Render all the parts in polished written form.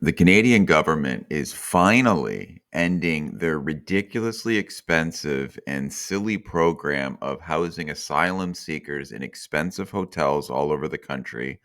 The Canadian government is finally ending their ridiculously expensive and silly program of housing asylum seekers in expensive hotels all over the country.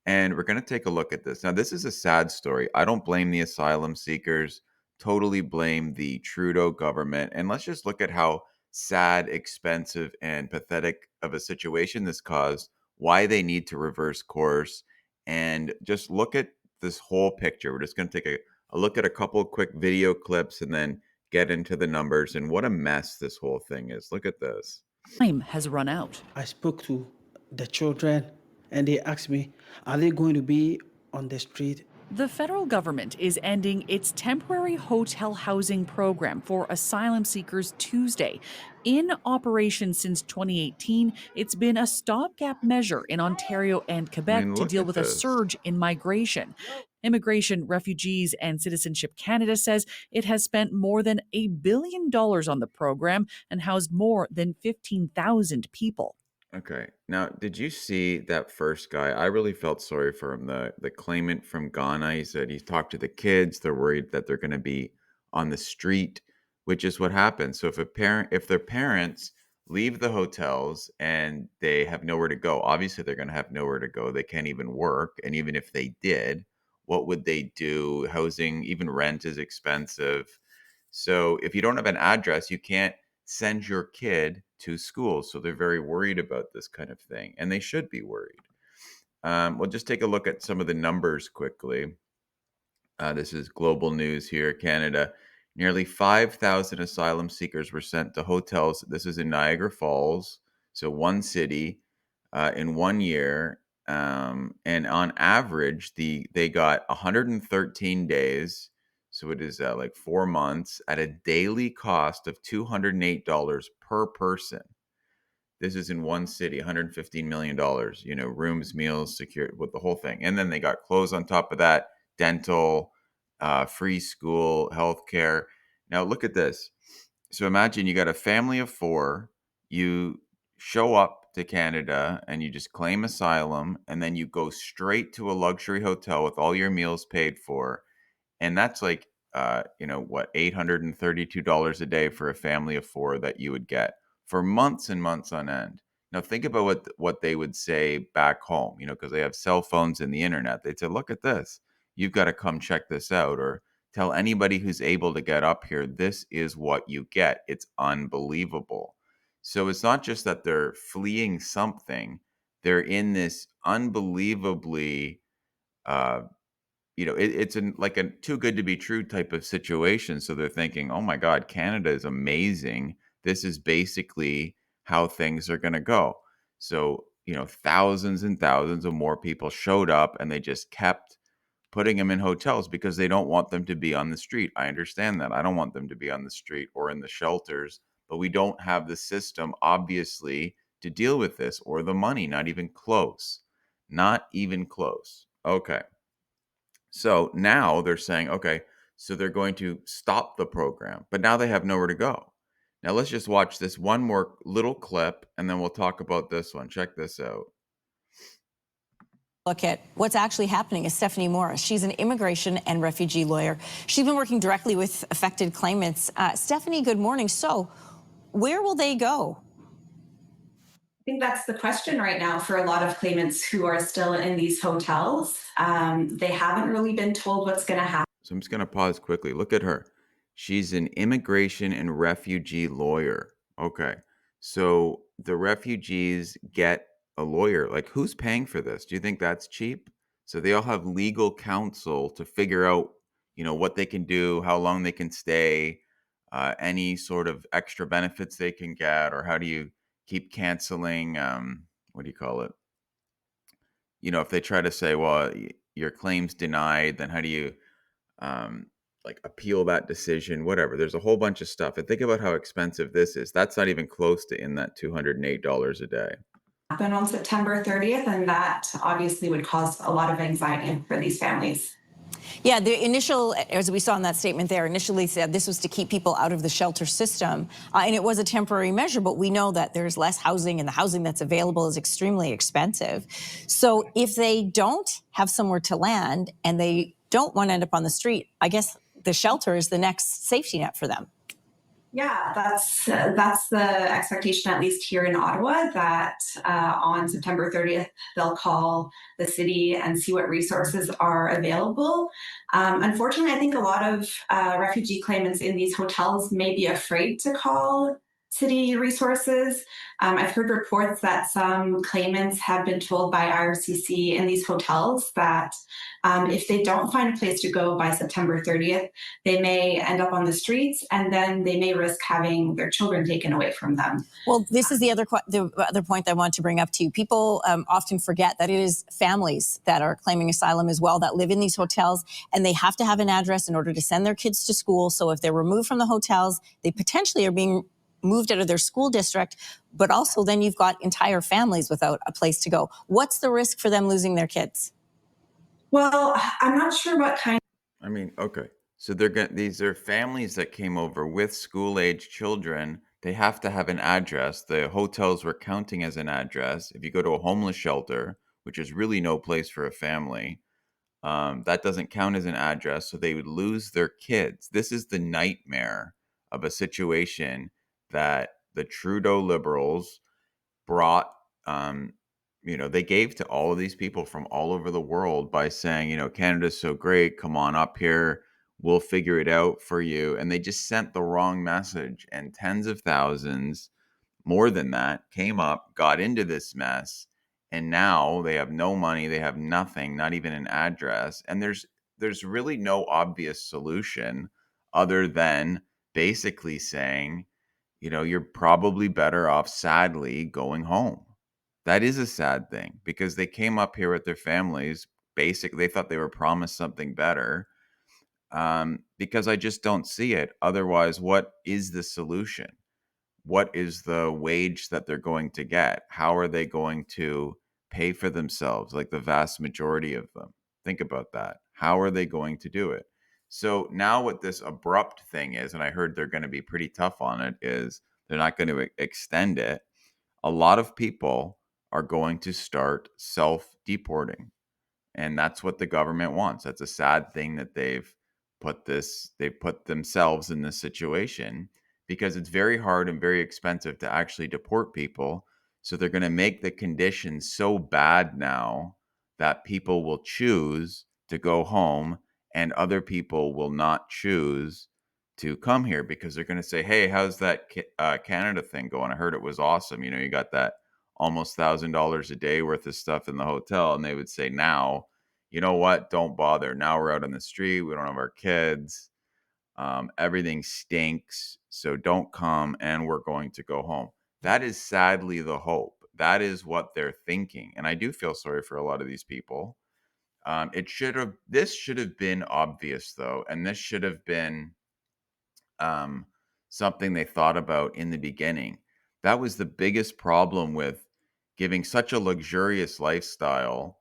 And we're going to take a look at this. Now, this is a sad story. I don't blame the asylum seekers, totally blame the Trudeau government. And let's just look at how sad, expensive, and pathetic of a situation this caused, why they need to reverse course, and just look at this whole picture. We're just going to take a look at a couple of quick video clips and then get into the numbers and what a mess this whole thing is. Look at this. Time has run out. I spoke to the children and they asked me, are they going to be on the street? The federal government is ending its temporary hotel housing program for asylum seekers Tuesday. In operation since 2018, it's been a stopgap measure in Ontario and Quebec to Look deal at with a this. surge in migration. Immigration, Refugees, and Citizenship Canada says it has spent more than $1 billion on the program and housed more than 15,000 people. Okay. Now, did you see that first guy? I really felt sorry for him. The claimant from Ghana. He said he talked to the kids. They're worried that they're going to be on the street, which is what happens. So if their parents leave the hotels and they have nowhere to go, obviously they're going to have nowhere to go. They can't even work. And even if they did, what would they do? Housing, even rent is expensive. So if you don't have an address, you can't send your kid to school. So they're very worried about this kind of thing, and they should be worried. We'll just take a look at some of the numbers quickly. This is global news here, Canada. Nearly 5,000 asylum seekers were sent to hotels. This is in Niagara Falls, so one city in 1 year. And on average, they got 113 days. So it is like 4 months at a daily cost of $208 per person. This is in one city, $115 million, rooms, meals, security, with the whole thing. And then they got clothes on top of that, dental, free school, healthcare. Now look at this. So imagine you got a family of four, you show up to Canada and you just claim asylum, and then you go straight to a luxury hotel with all your meals paid for. And that's like, what, $832 a day for a family of four that you would get for months and months on end. Now think about what they would say back home, because they have cell phones and the internet. They'd say, look at this. You've got to come check this out, or tell anybody who's able to get up here, this is what you get. It's unbelievable. So it's not just that they're fleeing something, they're in this unbelievably it's like a too good to be true type of situation. So they're thinking, oh my God, Canada is amazing. This is basically how things are going to go. So, thousands and thousands of more people showed up and they just kept putting them in hotels because they don't want them to be on the street. I understand that. I don't want them to be on the street or in the shelters, but we don't have the system, obviously, to deal with this, or the money, not even close. Not even close. Okay. So now they're saying, okay, so they're going to stop the program, but now they have nowhere to go. Now let's just watch this one more little clip and then we'll talk about this one. Check this out. Look at what's actually happening is Stephanie Morris. She's an immigration and refugee lawyer. She's been working directly with affected claimants. Stephanie, good morning. So where will they go? I think that's the question right now for a lot of claimants who are still in these hotels. They haven't really been told what's going to happen. So I'm just going to pause quickly. Look at her. She's an immigration and refugee lawyer. Okay. So the refugees get a lawyer. Like, who's paying for this? Do you think that's cheap? So they all have legal counsel to figure out, what they can do, how long they can stay, any sort of extra benefits they can get, or how do you keep canceling, what do you call it? If they try to say, well, your claim's denied, then how do you like appeal that decision, whatever. There's a whole bunch of stuff. And think about how expensive this is. That's not even close to in that $208 a day. Happen on September 30th, and that obviously would cause a lot of anxiety for these families. Yeah, the initial, as we saw in that statement there, initially said this was to keep people out of the shelter system. And it was a temporary measure, but we know that there's less housing and the housing that's available is extremely expensive. So if they don't have somewhere to land and they don't want to end up on the street, I guess the shelter is the next safety net for them. Yeah, that's the expectation, at least here in Ottawa, that on September 30th, they'll call the city and see what resources are available. Unfortunately, I think a lot of refugee claimants in these hotels may be afraid to call city resources. I've heard reports that some claimants have been told by IRCC in these hotels that if they don't find a place to go by September 30th, they may end up on the streets, and then they may risk having their children taken away from them. Well, this is the other point I want to bring up to you. People often forget that it is families that are claiming asylum as well that live in these hotels, and they have to have an address in order to send their kids to school. So if they're removed from the hotels, they potentially are being moved out of their school district, but also then you've got entire families without a place to go. What's the risk for them losing their kids? Well, I'm not sure what kind. I mean, okay. So these are families that came over with school-age children. They have to have an address. The hotels were counting as an address. If you go to a homeless shelter, which is really no place for a family, that doesn't count as an address. So they would lose their kids. This is the nightmare of a situation that the Trudeau Liberals brought, they gave to all of these people from all over the world by saying, Canada's so great, come on up here, we'll figure it out for you. And they just sent the wrong message. And tens of thousands, more than that, came up, got into this mess. And now they have no money, they have nothing, not even an address. And there's really no obvious solution other than basically saying, you're probably better off, sadly, going home. That is a sad thing because they came up here with their families. Basically, they thought they were promised something better. Because I just don't see it. Otherwise, what is the solution? What is the wage that they're going to get? How are they going to pay for themselves? Like the vast majority of them. Think about that. How are they going to do it? So now what this abrupt thing is, and I heard they're going to be pretty tough on it, is they're not going to extend it. A lot of people are going to start self-deporting. And that's what the government wants. That's a sad thing that they've put themselves in this situation because it's very hard and very expensive to actually deport people. So they're going to make the conditions so bad now that people will choose to go home and other people will not choose to come here because they're going to say, "Hey, how's that Canada thing going? I heard it was awesome. You got that almost $1,000 a day worth of stuff in the hotel." And they would say, "Now, you know what? Don't bother. Now we're out on the street. We don't have our kids. Everything stinks. So don't come and we're going to go home." That is sadly the hope. That is what they're thinking. And I do feel sorry for a lot of these people. This should have been obvious though. And this should have been um, something they thought about in the beginning. That was the biggest problem with giving such a luxurious lifestyle.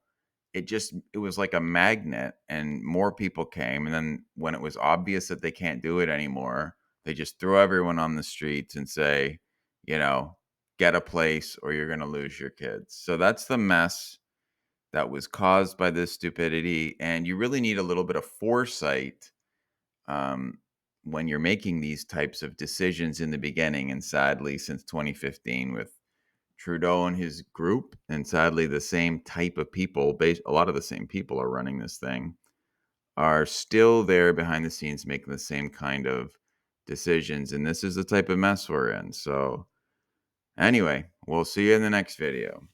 It was like a magnet and more people came. And then when it was obvious that they can't do it anymore, they just throw everyone on the streets and say, you know, get a place or you're going to lose your kids. So that's the mess that was caused by this stupidity. And you really need a little bit of foresight um, when you're making these types of decisions in the beginning. And sadly, since 2015, with Trudeau and his group, and sadly, the same type of people, a lot of the same people are running this thing, are still there behind the scenes making the same kind of decisions. And this is the type of mess we're in. So, anyway, we'll see you in the next video.